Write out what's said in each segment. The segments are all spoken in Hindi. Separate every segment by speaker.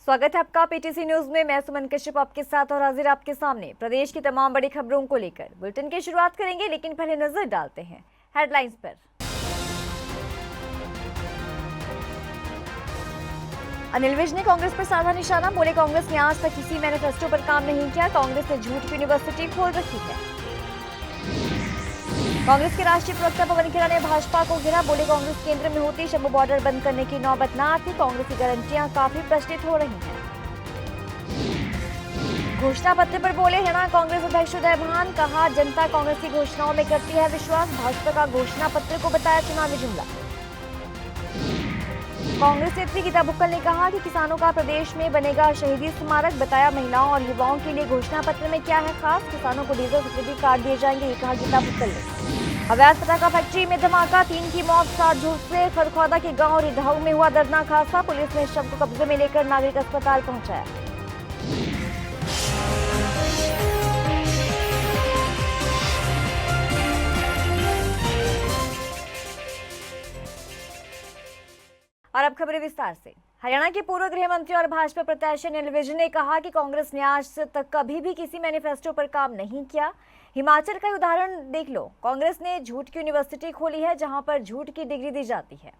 Speaker 1: स्वागत है आपका पीटीसी न्यूज में। मैं सुमन कश्यप आपके साथ और हाजिर आपके सामने प्रदेश की तमाम बड़ी खबरों को लेकर बुलेटिन की शुरुआत करेंगे, लेकिन पहले नजर डालते हैं हेडलाइंस पर। अनिल विज ने कांग्रेस पर साधा निशाना, बोले कांग्रेस ने आज तक किसी मैनिफेस्टो पर काम नहीं किया, कांग्रेस ने झूठ की यूनिवर्सिटी खोल रखी है। कांग्रेस के राष्ट्रीय प्रवक्ता पवन खेड़ा ने भाजपा को घेरा, बोले कांग्रेस केंद्र में होती शंभू बॉर्डर बंद करने की नौबत न आती, कांग्रेस की गारंटियां काफी प्रश्नित हो रही हैं। घोषणा पत्र पर बोले हरियाणा कांग्रेस अध्यक्ष उदय भान, कहा जनता कांग्रेस की घोषणाओं में करती है विश्वास, भाजपा का घोषणा पत्र को बताया चुनावी जुमला। कांग्रेस नेत्री गीता भुक्कल ने कहा कि किसानों का प्रदेश में बनेगा शहीदी स्मारक, बताया महिलाओं और युवाओं के लिए घोषणा पत्र में क्या है खास, किसानों को डीजल सब्सिडी कार्ड दिए जाएंगे, ये कहा गीता भुक्कल ने। अवैध पटाखा फैक्ट्री में धमाका, 3 की मौत, 7 झुलसे। खरखौदा के गांव रिढाऊ में हुआ दर्दनाक हादसा, पुलिस ने शव को कब्जे में लेकर नागरिक अस्पताल पहुंचाया। और अब खबरें विस्तार से। हरियाणा के पूर्व गृह मंत्री और भाजपा प्रत्याशी अनिल विज ने कहा कि कांग्रेस ने आज तक कभी भी किसी मैनिफेस्टो पर काम नहीं किया। हिमाचल का उदाहरण देख लो, कांग्रेस ने झूठ की यूनिवर्सिटी खोली है जहां पर झूठ की डिग्री दी जाती है।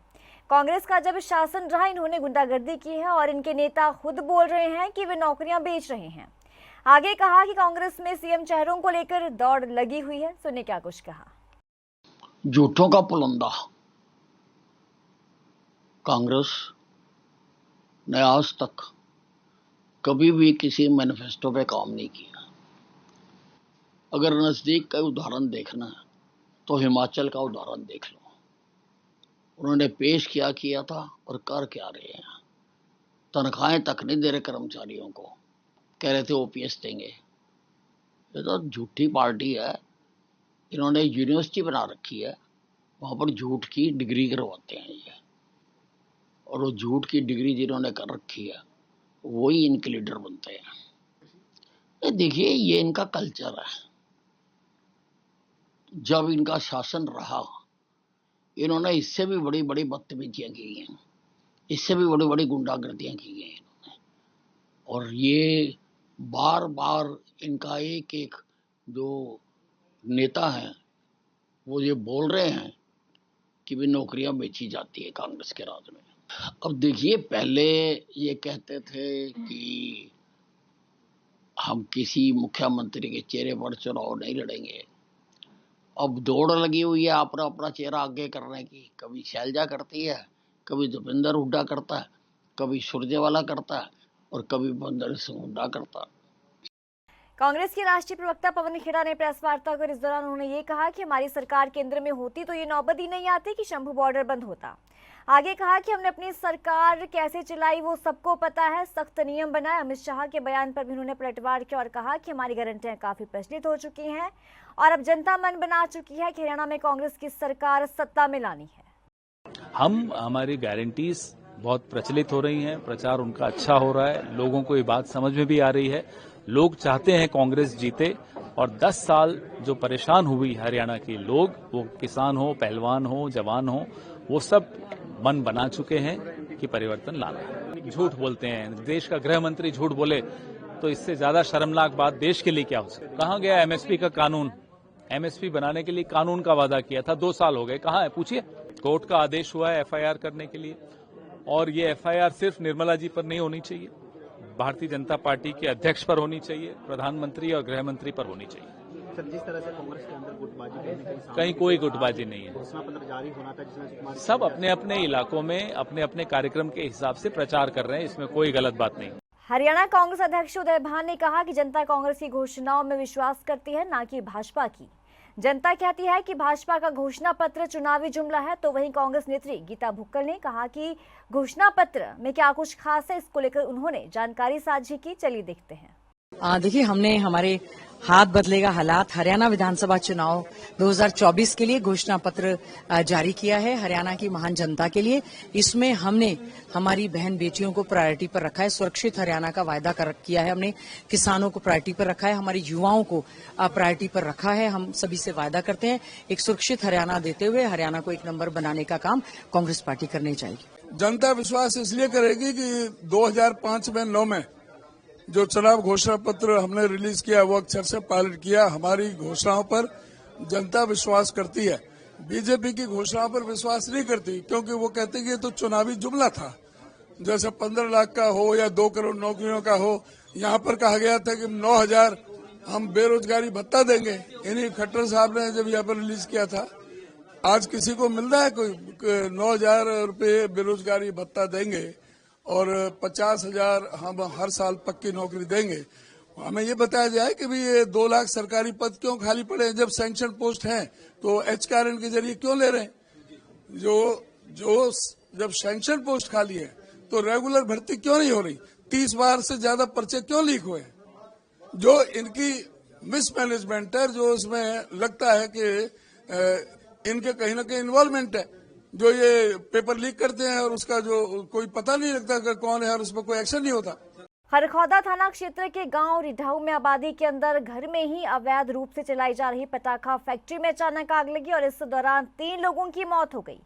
Speaker 1: कांग्रेस का जब शासन रहा इन्होंने गुंडागर्दी की है और इनके नेता खुद बोल रहे हैं कि वे नौकरियां बेच रहे हैं। आगे कहा कि कांग्रेस में सीएम चेहरों को लेकर दौड़ लगी हुई है। सुनिए क्या कुछ कहा।
Speaker 2: झूठों का पुलंदा कांग्रेस ने आज तक कभी भी किसी मैनिफेस्टो पे काम नहीं किया। अगर नजदीक का उदाहरण देखना है तो हिमाचल का उदाहरण देख लो। उन्होंने पेश क्या किया था और कर क्या रहे हैं। तनख्वाहें तक नहीं दे रहे कर्मचारियों को, कह रहे थे ओपीएस देंगे। ये तो झूठी पार्टी है। इन्होंने यूनिवर्सिटी बना रखी है, वहां पर झूठ की डिग्री करवाते हैं ये, और वो झूठ की डिग्री जिन्होंने कर रखी है वही इनके लीडर बनते हैं। ये देखिए, ये इनका कल्चर है। जब इनका शासन रहा इन्होंने इससे भी बड़ी बड़ी बदतमीजियां की हैं, इससे भी बड़ी बड़ी गुंडागर्दियां की हैं इन्होंने। और ये बार बार इनका एक एक जो नेता है वो ये बोल रहे हैं कि भी नौकरियां बेची जाती है कांग्रेस के राज में। अब देखिए, पहले ये कहते थे कि हम किसी मुख्यमंत्री के चेहरे पर चुनाव नहीं लड़ेंगे। अब दौड़ लगी हुई है अपना अपना चेहरा आगे करने की। कभी शैलजा करती है, कभी दीपेंद्र हुड्डा करता है, कभी सुरजेवाला करता है और कभी बंदर सिंह हुड्डा करता है।
Speaker 1: कांग्रेस के राष्ट्रीय प्रवक्ता पवन खेड़ा ने प्रेस वार्ता कर इस दौरान उन्होंने ये कहा कि हमारी सरकार केंद्र में होती तो ये नौबत ही नहीं आती कि शंभू बॉर्डर बंद होता। आगे कहा कि हमने अपनी सरकार कैसे चलाई वो सबको पता है, सख्त नियम बनाए। अमित शाह के बयान पर भी उन्होंने पलटवार किया और कहा कि हमारी गारंटियां काफी प्रचलित हो चुकी हैं और अब जनता मन बना चुकी है कि हरियाणा में कांग्रेस की सरकार सत्ता में लानी है।
Speaker 3: हमारी गारंटीज बहुत प्रचलित हो रही हैं, प्रचार उनका अच्छा हो रहा है, लोगों को ये बात समझ में भी आ रही है। लोग चाहते हैं कांग्रेस जीते और 10 साल जो परेशान हुई हरियाणा के लोग, वो किसान हो, पहलवान हो, जवान हो, वो सब मन बना चुके हैं कि परिवर्तन लाना है। झूठ बोलते हैं, देश का गृह मंत्री झूठ बोले तो इससे ज्यादा शर्मनाक बात देश के लिए क्या हो सकती है। कहाँ गया एमएसपी का कानून? एमएसपी बनाने के लिए कानून का वादा किया था, 2 साल हो गए, कहाँ है पूछिए। कोर्ट का आदेश हुआ है एफआईआर करने के लिए, और ये एफआईआर सिर्फ निर्मला जी पर नहीं होनी चाहिए, भारतीय जनता पार्टी के अध्यक्ष पर होनी चाहिए, प्रधानमंत्री और गृह मंत्री पर होनी चाहिए।
Speaker 4: सर, जिस तरह से कांग्रेस के अंदर गुटबाजी
Speaker 3: कहीं कोई गुटबाजी नहीं है।
Speaker 4: घोषणा पत्र जारी होना था जिसमें
Speaker 3: सब अपने अपने इलाकों में अपने अपने कार्यक्रम के हिसाब से प्रचार कर रहे हैं, इसमें कोई गलत बात नहीं।
Speaker 1: हरियाणा कांग्रेस अध्यक्ष उदय भान ने कहा कि जनता कांग्रेस की घोषणाओं में विश्वास करती है, ना कि भाजपा की। जनता कहती है कि भाजपा का घोषणा पत्र चुनावी जुमला है, तो वहीं कांग्रेस नेत्री गीता भुक्कल ने कहा कि घोषणा पत्र में क्या कुछ खास है, इसको लेकर उन्होंने जानकारी साझी की। चलिए देखते हैं।
Speaker 5: देखिए, हमने हमारे हाथ बदलेगा हालात हरियाणा विधानसभा चुनाव 2024 के लिए घोषणा पत्र जारी किया है हरियाणा की महान जनता के लिए। इसमें हमने हमारी बहन बेटियों को प्रायोरिटी पर रखा है, सुरक्षित हरियाणा का वायदा किया है हमने, किसानों को प्रायोरिटी पर रखा है, हमारी युवाओं को प्रायोरिटी पर रखा है। हम सभी से वायदा करते हैं एक सुरक्षित हरियाणा देते हुए हरियाणा को 1 नंबर बनाने का काम कांग्रेस पार्टी करनी चाहिए।
Speaker 6: जनता विश्वास इसलिए करेगी कि 2005 में 9 में जो चुनाव घोषणा पत्र हमने रिलीज किया वो अक्षर से पालन किया। हमारी घोषणाओं पर जनता विश्वास करती है, बीजेपी की घोषणाओं पर विश्वास नहीं करती, क्योंकि वो कहते कि ये तो चुनावी जुमला था। जैसे 15 लाख का हो या 2 करोड़ नौकरियों का हो, यहाँ पर कहा गया था कि 9,000 हम बेरोजगारी भत्ता देंगे। इन्हीं खट्टर साहब ने जब यहाँ पर रिलीज किया था। आज किसी को मिल रहा है कोई 9,000 रुपये बेरोजगारी भत्ता देंगे और 50,000 हम हर साल पक्की नौकरी देंगे। हमें ये बताया जाए कि भी ये 2 लाख सरकारी पद क्यों खाली पड़े हैं? जब सैंक्शन पोस्ट हैं तो एचआरएन के जरिए क्यों ले रहे हैं? जो जब सैंक्शन पोस्ट खाली है तो रेगुलर भर्ती क्यों नहीं हो रही? 30 बार से ज्यादा पर्चे क्यों लीक हुए? जो इनकी मिसमैनेजमेंट है, जो इसमें लगता है कि इनके कहीं ना कहीं इन्वॉल्वमेंट है, जो ये पेपर लीक करते हैं और उसका जो कोई पता नहीं लगता कि कौन है और उस पर कोई एक्शन नहीं होता।
Speaker 1: खरखौदा थाना क्षेत्र के गांव रिढाऊ में आबादी के अंदर घर में ही अवैध रूप से चलाई जा रही पटाखा फैक्ट्री में अचानक आग लगी और इस दौरान 3 लोगों की मौत हो गई।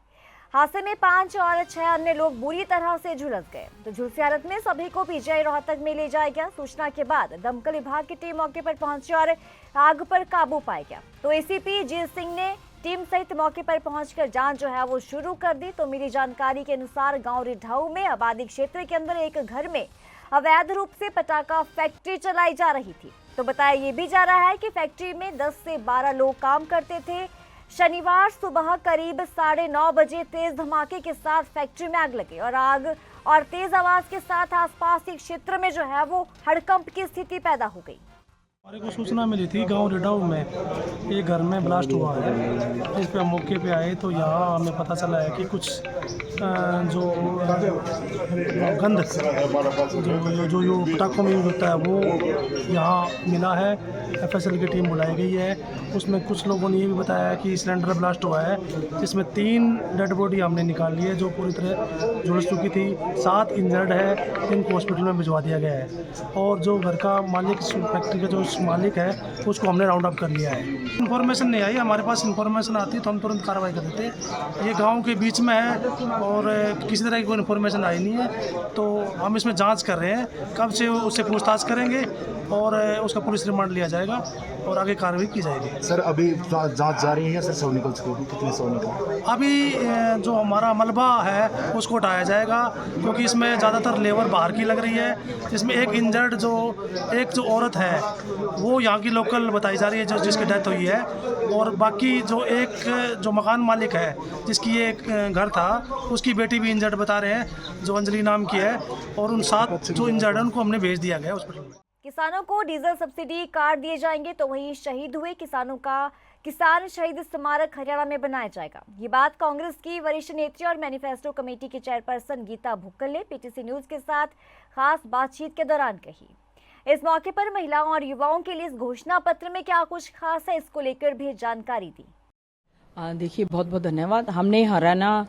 Speaker 1: हादसे में 5 और 6 अन्य लोग बुरी तरह से झुलस गए। तो झुलसी हालत में सभी को पीजीआई रोहतक में ले जाया गया। सूचना के बाद दमकल विभाग की टीम मौके पर पहुंची और आग पर काबू पाया गया। तो एसीपी जीत सिंह ने टीम सहित मौके पर पहुंचकर जांच जो है वो शुरू कर दी। तो मिली जानकारी के अनुसार गांव रिढाऊ में आबादी क्षेत्र के अंदर एक घर में अवैध रूप से पटाखा फैक्ट्री चलाई जा रही थी। तो बताया ये भी जा रहा है कि फैक्ट्री में 10 से 12 लोग काम करते थे। शनिवार सुबह करीब 9:30 बजे तेज धमाके के साथ फैक्ट्री में आग लगी और आग और तेज आवाज के साथ आसपास के क्षेत्र में जो है वो हड़कंप की स्थिति पैदा हो गई।
Speaker 7: हमारे को सूचना मिली थी गांव रिढाऊ में एक घर में ब्लास्ट हुआ है। इस पे हम मौके पे आए तो यहाँ हमें पता चला है कि कुछ जो गंध जो पटाखों में यूज होता है वो यहाँ मिला है। एफएसएल की टीम बुलाई गई है। उसमें कुछ लोगों ने ये भी बताया कि सिलेंडर ब्लास्ट हुआ है, जिसमें 3 डेड बॉडी हमने निकाल ली है जो पूरी तरह झुलस चुकी थी। 7 इंजर्ड है, इनको हॉस्पिटल में भिजवा दिया गया है। और जो घर का मालिक, फैक्ट्री का जो मालिक है, उसको हमने राउंड अप कर लिया है। इन्फॉर्मेशन नहीं आई, हमारे पास इन्फॉर्मेशन आती तो हम तुरंत कार्रवाई कर देते। ये गांव के बीच में है और किसी तरह की कोई इन्फॉर्मेशन आई नहीं है। तो हम इसमें जांच कर रहे हैं, कब से उससे पूछताछ करेंगे और उसका पुलिस रिमांड लिया जाएगा और आगे कार्रवाई की जाएगी।
Speaker 4: सर अभी जांच जारी है या सर सौ निकल चुकी है? कितने सौ निकल?
Speaker 7: अभी जो हमारा मलबा है उसको हटाया जाएगा, क्योंकि इसमें ज़्यादातर लेबर बाहर की लग रही है। इसमें एक इंजर्ड जो औरत है वो यहाँ की लोकल बताई जा रही है, जिसकी डेथ हुई है। और बाकी जो मकान मालिक है जिसकी एक घर था, उसकी बेटी भी इंजर्ड बता रहे हैं, जो अंजलि नाम की है। और उन 7 जो इंजर्ड है उनको हमने भेज दिया गया हॉस्पिटल में।
Speaker 1: किसानों को डीजल सब्सिडी कार्ड दिए जाएंगे तो वहीं शहीद हुए किसानों का किसान शहीद स्मारक हरियाणा में बनाया जाएगा। ये बात कांग्रेस की वरिष्ठ नेत्री और मैनिफेस्टो कमेटी की चेयरपर्सन गीता भुक्कल ने पीटीसी न्यूज के साथ खास बातचीत के दौरान कही। इस मौके पर महिलाओं और युवाओं के लिए इस घोषणा पत्र में क्या कुछ खास है, इसको लेकर भी जानकारी दी।
Speaker 5: देखिए, बहुत बहुत धन्यवाद। हमने हरियाणा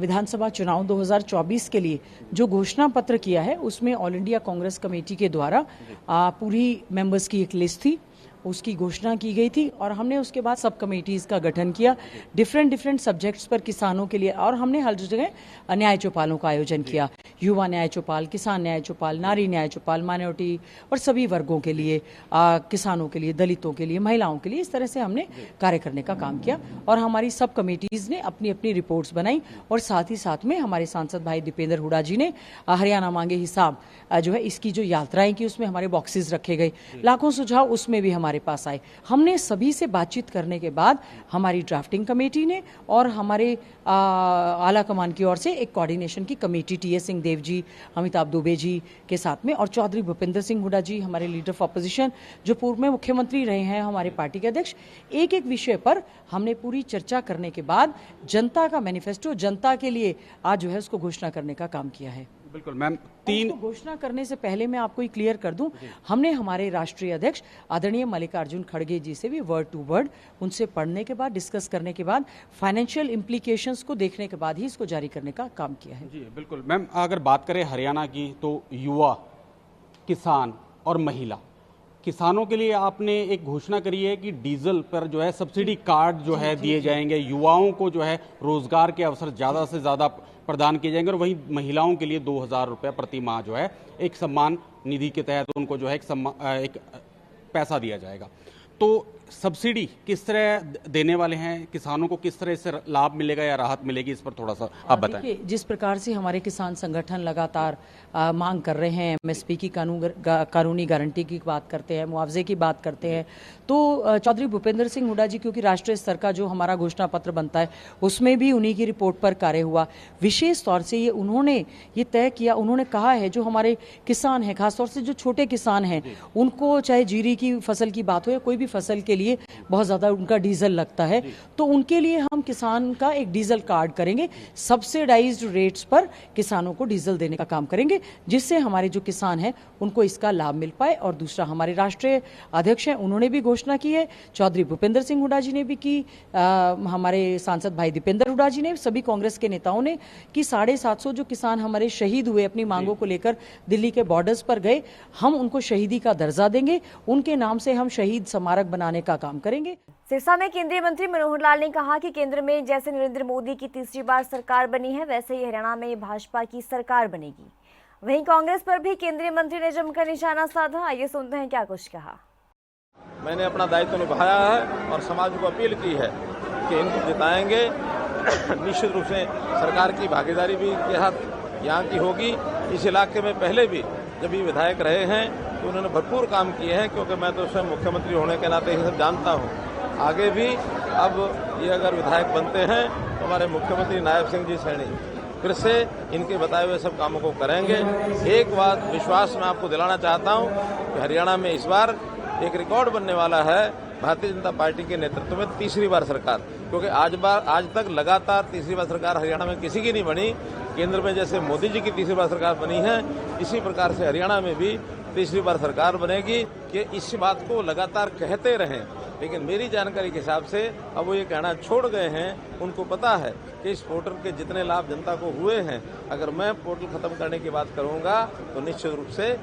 Speaker 5: विधानसभा चुनाव 2024 के लिए जो घोषणा पत्र किया है उसमें ऑल इंडिया कांग्रेस कमेटी के द्वारा पूरी मेंबर्स की एक लिस्ट थी, उसकी घोषणा की गई थी। और हमने उसके बाद सब कमेटीज का गठन किया डिफरेंट सब्जेक्ट्स पर किसानों के लिए। और हमने हर जगह न्याय चौपालों का आयोजन किया, युवा न्याय चौपाल, किसान न्याय चौपाल, नारी न्याय चौपाल, माइनॉरिटी और सभी वर्गों के लिए, किसानों के लिए, दलितों के लिए, महिलाओं के लिए। इस तरह से हमने कार्य करने का काम किया और हमारी सब कमेटीज ने अपनी अपनी रिपोर्ट्स बनाई। और साथ ही साथ में हमारे सांसद भाई दीपेंद्र हुडा जी ने हरियाणा मांगे हिसाब जो है इसकी जो यात्राएं की उसमें हमारे बॉक्सेस रखे गए, लाखों सुझाव उसमें भी हमारे पास आए। हमने सभी से बातचीत करने के बाद हमारी ड्राफ्टिंग कमेटी ने और हमारे आला कमान की ओर से एक कोऑर्डिनेशन की कमेटी टीएस सिंह देव जी, अमिताभ दुबे जी के साथ में और चौधरी भूपेंद्र सिंह हुडा जी, हमारे लीडर ऑफ अपोजिशन जो पूर्व में मुख्यमंत्री रहे हैं, हमारे पार्टी के अध्यक्ष, एक एक विषय पर हमने पूरी चर्चा करने के बाद जनता का मैनिफेस्टो, जनता के लिए आज जो है उसको घोषणा करने का काम किया है।
Speaker 8: बिल्कुल मैम, 3
Speaker 5: घोषणा करने से पहले मैं आपको क्लियर कर दूं, हमने हमारे राष्ट्रीय अध्यक्ष आदरणीय मल्लिकार्जुन खड़गे जी से भी वर्ड टू वर्ड उनसे पढ़ने के बाद, डिस्कस करने के बाद, फाइनेंशियल इम्प्लीकेशंस को देखने के बाद ही इसको जारी करने का काम किया है।
Speaker 8: जी बिल्कुल मैम, अगर बात करें हरियाणा की तो युवा, किसान और महिला किसानों के लिए आपने एक घोषणा करी है कि डीजल पर जो है सब्सिडी कार्ड जो है दिए जाएंगे, युवाओं को जो है रोजगार के अवसर ज़्यादा से ज़्यादा प्रदान किए जाएंगे, और वहीं महिलाओं के लिए 2,000 रुपये प्रति माह जो है एक सम्मान निधि के तहत उनको जो है एक पैसा दिया जाएगा। तो सब्सिडी किस तरह देने वाले हैं, किसानों को किस तरह इससे लाभ मिलेगा या राहत मिलेगी, इस पर थोड़ा सा आप बताएं।
Speaker 5: देखिए, जिस प्रकार से हमारे किसान संगठन लगातार मांग कर रहे हैं, एमएसपी की कानूनी गारंटी की बात करते हैं, मुआवजे की बात करते हैं, तो चौधरी भूपेंद्र सिंह हुड्डा जी, क्योंकि राष्ट्रीय स्तर का जो हमारा घोषणा पत्र बनता है उसमें भी उन्हीं की रिपोर्ट पर कार्य हुआ। विशेष तौर से उन्होंने ये तय किया, उन्होंने कहा है जो हमारे किसान हैं, खासतौर से जो छोटे किसान हैं, उनको चाहे जीरी की फसल की बात हो या कोई भी फसल के लिए बहुत ज़्यादा उनका डीजल लगता है, तो उनके लिए हम किसान का एक डीजल कार्ड करेंगे, सब्सिडाइज्ड रेट्स पर किसानों को डीजल देने का काम करेंगे, जिससे हमारे जो किसान हैं उनको इसका लाभ मिल पाए। और दूसरा, हमारे राष्ट्रीय अध्यक्ष हैं, उन्होंने भी घोषणा की है, चौधरी भूपेंद्र सिंह हुड्डा जी ने भी की, हमारे सांसद भाई दीपेंद्र हुड्डा जी ने, सभी कांग्रेस के नेताओं ने, कि 750 जो किसान हमारे शहीद हुए अपनी मांगों को लेकर दिल्ली के बॉर्डर्स पर गए, हम उनको शहीदी का दर्जा देंगे, उनके नाम से हम शहीद स्मारक बनाने का काम करेंगे।
Speaker 1: सिरसा में केंद्रीय मंत्री मनोहर लाल ने कहा कि केंद्र में जैसे नरेंद्र मोदी की तीसरी बार सरकार बनी है, वैसे ही हरियाणा में भाजपा की सरकार बनेगी। वहीं कांग्रेस पर भी केंद्रीय मंत्री ने जमकर निशाना साधा। आइए सुनते हैं क्या कुछ कहा।
Speaker 9: मैंने अपना दायित्व निभाया है और समाज को अपील की है कि इनको जिताएंगे। निश्चित रूप से सरकार की भागीदारी भी के साथ यहाँ की होगी। इस इलाके में पहले भी जब ये विधायक रहे हैं तो उन्होंने भरपूर काम किए हैं, क्योंकि मैं तो स्वयं मुख्यमंत्री होने के नाते ये सब जानता हूँ। आगे भी अब ये अगर विधायक बनते हैं तो हमारे मुख्यमंत्री नायब सिंह जी सैनी फिर से इनके बताए हुए सब कामों को करेंगे। एक बात विश्वास मैं आपको दिलाना चाहता हूँ कि हरियाणा में इस बार एक रिकॉर्ड बनने वाला है, भारतीय जनता पार्टी के नेतृत्व में तीसरी बार सरकार, क्योंकि आज तक लगातार तीसरी बार सरकार हरियाणा में किसी की नहीं बनी। केंद्र में जैसे मोदी जी की तीसरी बार सरकार बनी है, इसी प्रकार से हरियाणा में भी तीसरी बार सरकार बनेगी। कि इस बात को लगातार कहते रहें, लेकिन मेरी जानकारी के हिसाब से अब वो ये कहना छोड़ गए हैं। उनको पता है कि इस पोर्टल के जितने लाभ जनता को हुए हैं, अगर मैं पोर्टल खत्म करने की बात करूंगा तो निश्चित रूप से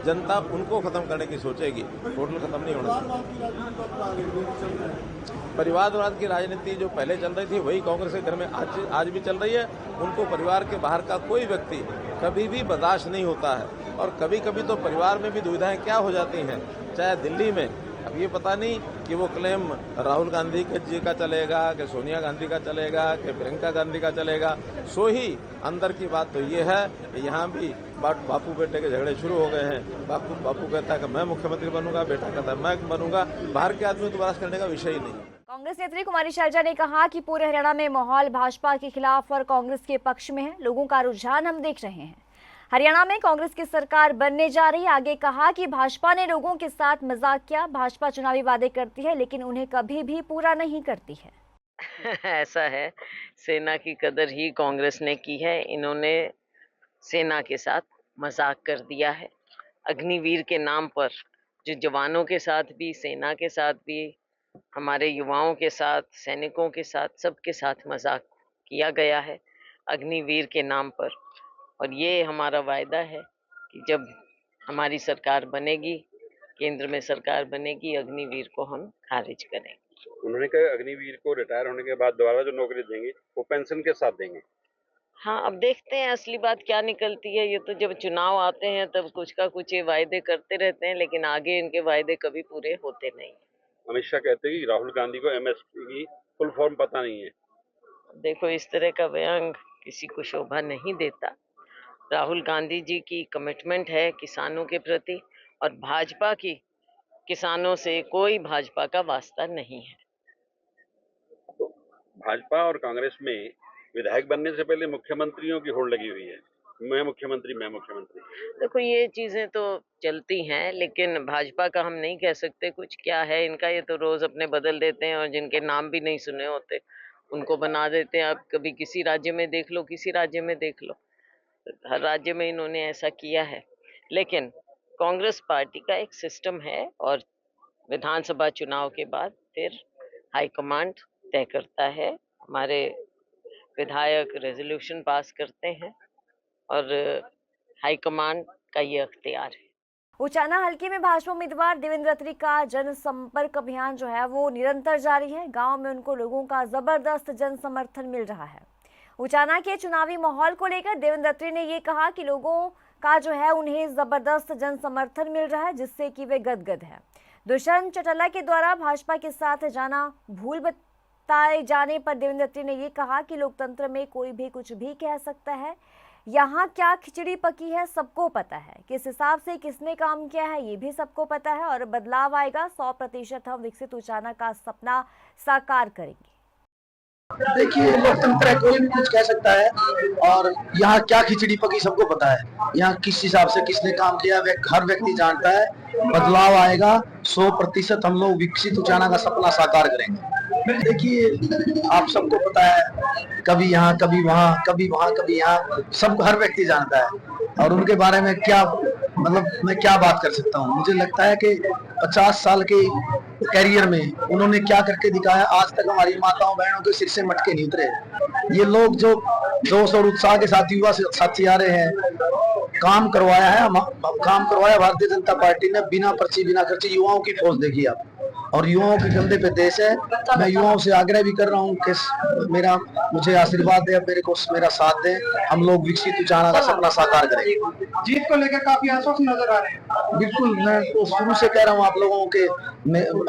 Speaker 9: जनता उनको खत्म करने की सोचेगी, पोर्टल खत्म नहीं होना चाहिए। परिवारवाद की राजनीति जो पहले चल रही थी वही कांग्रेस के घर में आज भी चल रही है। उनको परिवार के बाहर का कोई व्यक्ति कभी भी बर्दाश्त नहीं होता है, और कभी कभी तो परिवार में भी दुविधाएं क्या हो जाती हैं। चाहे दिल्ली में अब ये पता नहीं कि वो क्लेम राहुल गांधी जी का चलेगा कि सोनिया गांधी का चलेगा कि प्रियंका गांधी का चलेगा। सो ही अंदर की बात तो ये है कि यहाँ भी बापू बेटे के झगड़े शुरू हो गए हैं। बापू कहता है कि मैं मुख्यमंत्री बनूंगा, बेटा कहता है मैं बनूंगा। बाहर के आदमी तो बर्दाश्त करने का विषय ही नहीं।
Speaker 1: कांग्रेस नेत्री कुमारी शैलजा ने कहा कि पूरे हरियाणा में माहौल भाजपा के खिलाफ और कांग्रेस के पक्ष में है। लोगों का रुझान हम देख रहे हैं। हरियाणा में कांग्रेस की सरकार बनने जा रही। आगे कहा कि भाजपा ने लोगों के साथ मजाक किया। भाजपा चुनावी वादे करती है लेकिन उन्हें कभी भी पूरा नहीं करती है।
Speaker 10: ऐसा है, सेना की कदर ही कांग्रेस ने की है। इन्होंने सेना के साथ मजाक कर दिया है। अग्निवीर के नाम पर जो जवानों के साथ भी, सेना के साथ भी, हमारे युवाओं के साथ, सैनिकों के साथ, सबके साथ मजाक किया गया है अग्निवीर के नाम पर। और ये हमारा वायदा है कि जब हमारी सरकार बनेगी, केंद्र में सरकार बनेगी, अग्निवीर को हम खारिज करेंगे।
Speaker 11: उन्होंने कहा अग्निवीर को रिटायर होने के बाद दोबारा जो नौकरी देंगे वो पेंशन के साथ देंगे।
Speaker 10: हाँ, अब देखते हैं असली बात क्या निकलती है। ये तो जब चुनाव आते हैं तब कुछ का कुछ ये वायदे करते रहते हैं, लेकिन आगे इनके वायदे कभी पूरे होते नहीं।
Speaker 11: अमित शाह कहते हैं कि राहुल गांधी को एमएसपी की फुल फॉर्म पता नहीं है।
Speaker 10: देखो, इस तरह का बयान किसी को शोभा नहीं देता। राहुल गांधी जी की कमिटमेंट है किसानों के प्रति, और भाजपा की किसानों से कोई भाजपा का वास्ता नहीं है।
Speaker 11: तो भाजपा और कांग्रेस में विधायक बनने से पहले मुख्यमंत्रियों की होड़ लगी हुई है, मैं मुख्यमंत्री मैं मुख्यमंत्री।
Speaker 10: देखो, ये चीजें तो चलती हैं, लेकिन भाजपा का हम नहीं कह सकते कुछ क्या है इनका। ये तो रोज अपने बदल देते हैं, और जिनके नाम भी नहीं सुने होते उनको बना देते हैं। आप कभी किसी राज्य में देख लो, किसी राज्य में देख लो, हर राज्य में इन्होंने ऐसा किया है। लेकिन कांग्रेस पार्टी का एक सिस्टम है, और विधानसभा चुनाव के बाद फिर हाईकमांड तय करता है। हमारे विधायक रेजोल्यूशन पास करते हैं और हाईकमांड का ये अख्तियार है।
Speaker 1: उचाना हल्के में भाजपा उम्मीदवार देवेंद्र अत्री का जनसंपर्क अभियान जो है वो निरंतर जारी है। गांव में उनको लोगों का जबरदस्त जन समर्थन मिल रहा है। उचाना के चुनावी माहौल को लेकर देवेंद्र अत्री ने ये कहा कि लोगों का जो है उन्हें जबरदस्त जन समर्थन मिल रहा है, जिससे कि वे गदगद है। दुष्यंत चौटाला के द्वारा भाजपा के साथ जाना भूल बताए जाने पर देवेंद्र अत्री ने ये कहा कि लोकतंत्र में कोई भी कुछ भी कह सकता है। यहाँ क्या खिचड़ी पकी है सबको पता है, किस हिसाब से किसने काम किया है ये भी सबको पता है, और बदलाव आएगा। 100% हम विकसित उचाना का सपना साकार करेंगे।
Speaker 4: देखिए, लोकतंत्र है, कोई भी कुछ कह सकता है, और यहाँ क्या खिचड़ी पकी सबको पता है। यहाँ किस हिसाब से किसने काम किया हर व्यक्ति जानता है। बदलाव आएगा, 100% हम लोग विकसित उचाना का सपना साकार करेंगे। देखिए, आप सबको पता है, कभी यहाँ कभी वहाँ, कभी वहाँ कभी यहाँ, सबको हर व्यक्ति जानता है। और उनके बारे में क्या मतलब मैं क्या बात कर सकता हूँ। मुझे लगता है कि 50 साल के कैरियर में उन्होंने क्या करके दिखाया। आज तक हमारी माताओं बहनों के सिर से मटके नहीं उतरे। ये लोग जो जोश और उत्साह के साथ युवा साथी आ रहे हैं, काम करवाया है, काम करवाया भारतीय जनता पार्टी ने, बिना पर्ची बिना खर्ची। युवाओं की फौज देखी आप, और युवाओं के कंधे पे देश है। मैं युवाओं से आग्रह भी कर रहा हूँ कि मुझे आशीर्वाद दे, मेरे को मेरा साथ दे। हम लोग विकसित उचाना का सपना साकार करेंगे।
Speaker 7: जीत को लेकर काफी आश्वस्त नजर आ रहे हैं।
Speaker 4: बिल्कुल, मैं तो शुरू से कह रहा हूँ आप लोगों के,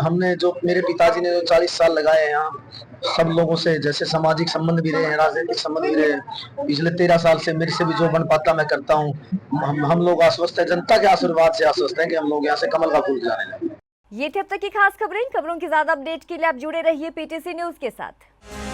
Speaker 4: हमने जो मेरे पिताजी ने जो 40 साल लगाए हैं यहाँ, सब लोगों से जैसे सामाजिक संबंध भी रहे हैं, राजनीतिक संबंध भी रहे। पिछले 13 साल से मेरे से भी जो बन पाता मैं करता हूँ। हम लोग आश्वस्त है, जनता के आशीर्वाद से आश्वस्त है कि हम लोग यहाँ से कमल का फूल जाने लगे।
Speaker 1: ये थी अब तक की खास खबरों की ज्यादा अपडेट के लिए आप जुड़े रहिए पीटीसी न्यूज के साथ।